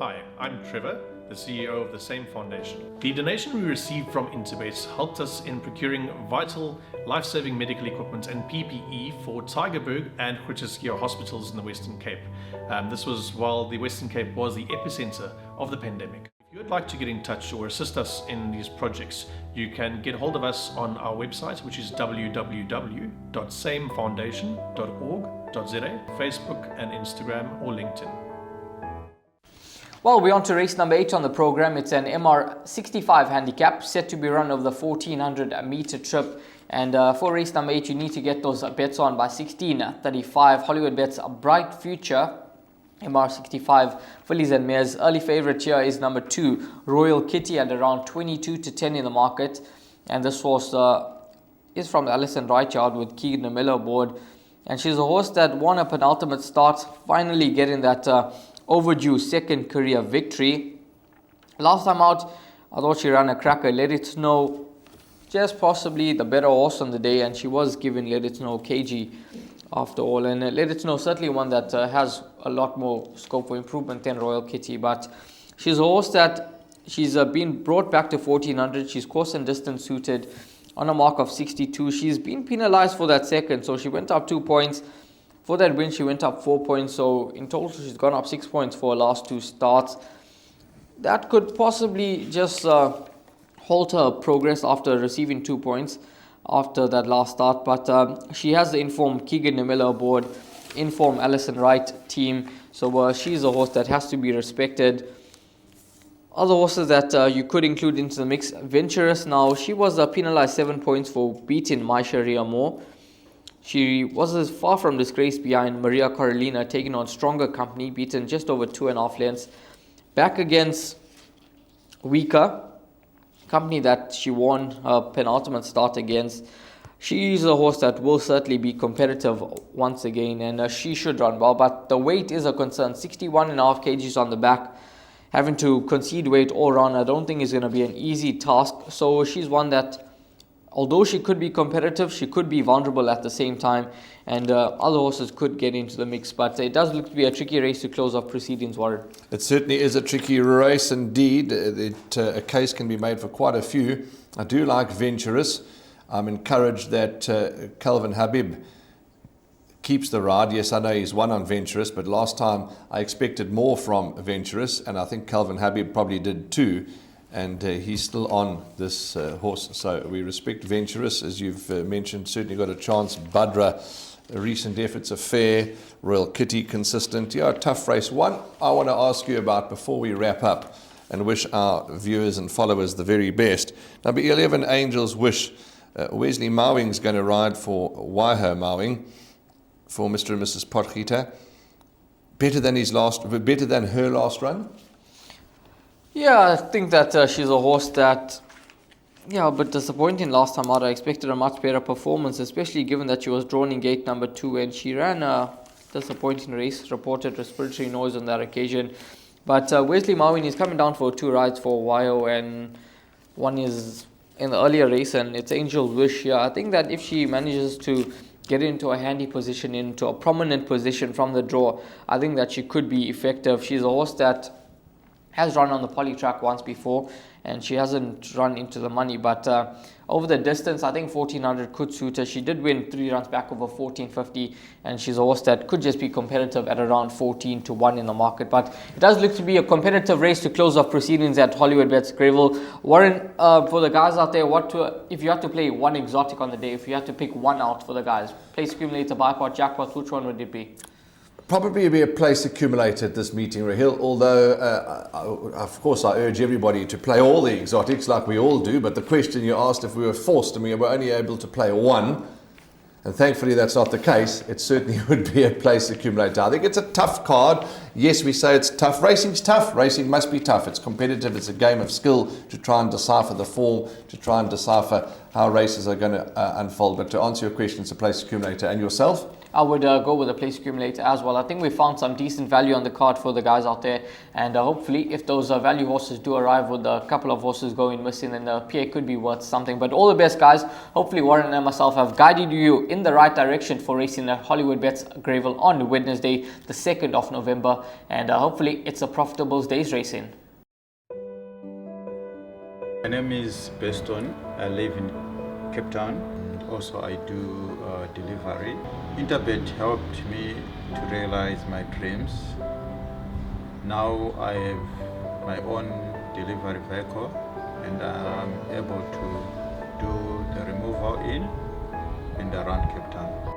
Hi, I'm Trevor, the CEO of the same foundation. The donation we received from Interbet helped us in procuring vital, life-saving medical equipment and PPE for Tygerberg and Groote hospitals in the Western Cape. This was while the Western Cape was the epicenter of the pandemic. If you would like to get in touch or assist us in these projects, you can get hold of us on our website, which is www.samefoundation.org.za, Facebook and Instagram or LinkedIn. Well, we're on to race number 8 on the program. It's an MR65 handicap set to be run over the 1400 meter trip. And for race number 8, you need to get those bets on by 16:35. Hollywoodbets Bright Future, MR65 fillies and mares. Early favorite here is number 2, Royal Kitty, at around 22-10 in the market. And this horse is from Alison Wright with Keegan Miller aboard. And she's a horse that won a penultimate start, finally getting that overdue second career victory. Last time out, I thought she ran a cracker. Let It Snow, just possibly the better horse on the day, and she was given Let It Snow KG after all. And Let It Snow certainly one that has a lot more scope for improvement than Royal Kitty, but she's a horse that she's been brought back to 1400. She's course and distance suited on a mark of 62. She's been penalized for that second, so she went up 2 points. For that win, she went up 4 points, so in total she's gone up 6 points for her last 2 starts. That could possibly just halt her progress after receiving 2 points after that last start, but she has the informed Keegan Miller aboard, informed Alison Wright team, so she's a horse that has to be respected. Other horses that you could include into the mix, Venturous. Now, she was penalized 7 points for beating My Sharia Moore. She was as far from disgrace behind Maria Carolina, taking on stronger company, beaten just over 2.5 lengths. Back against weaker company that she won her penultimate start against. She's a horse that will certainly be competitive once again, and she should run well, but the weight is a concern. 61.5 kgs on the back. Having to concede weight all around, I don't think is going to be an easy task. So she's one that, although she could be competitive, she could be vulnerable at the same time, and other horses could get into the mix. But it does look to be a tricky race to close off proceedings, Warren. It certainly is a tricky race indeed. A case can be made for quite a few. I do like Venturous. I'm encouraged that Calvin Habib keeps the ride. Yes, I know he's won on Venturous, but last time I expected more from Venturous, and I think Calvin Habib probably did too. And he's still on this horse. So we respect Venturous, as you've mentioned, certainly got a chance. Badra, recent efforts are fair. Royal Kitty, consistent. Yeah, a tough race. One I want to ask you about before we wrap up and wish our viewers and followers the very best. Number 11, Angel's Wish. Wesley Mowing's going to ride for Waiho Mowing for Mr. and Mrs. Potgieter. Better than her last run? Yeah, I think that she's a horse that, a bit disappointing last time out. I expected a much better performance, especially given that she was drawn in gate number 2 and she ran a disappointing race, reported respiratory noise on that occasion. But Wesley Mowing is coming down for 2 rides for a while, and one is in the earlier race, and it's Angel's Wish here. I think that if she manages to get into a handy position, into a prominent position from the draw, I think that she could be effective. She's a horse that has run on the poly track once before, and she hasn't run into the money, but over the distance, I think 1400 could suit her. She did win 3 runs back over 1450, and she's a horse that could just be competitive at around 14-1 in the market. But it does look to be a competitive race to close off proceedings at Hollywoodbets Greyville. Warren, for the guys out there, if you had to play one exotic on the day, if you had to pick one out for the guys, place accumulator, bipod, jackpot, which one would it be? Probably be a place accumulator at this meeting, Rahil, although of course I urge everybody to play all the exotics like we all do, but the question you asked, if we were forced and we were only able to play one, and thankfully that's not the case, it certainly would be a place accumulator. I think it's a tough card. Yes, we say it's tough. Racing's tough. Racing must be tough. It's competitive. It's a game of skill to try and decipher the form, to try and decipher how races are going to unfold. But to answer your question, it's a place accumulator. And yourself? I would go with the place accumulator as well. I think we found some decent value on the card for the guys out there, and hopefully if those value horses do arrive with a couple of horses going missing, then the PA could be worth something. But all the best, guys. Hopefully Warren and myself have guided you in the right direction for racing at Hollywoodbets Greyville on Wednesday the 2nd of November, and hopefully it's a profitable day's racing. My name is Beston. I live in Cape Town. Also, I do delivery. Interbet helped me to realize my dreams. Now I have my own delivery vehicle and I'm able to do the removal in and around Cape Town.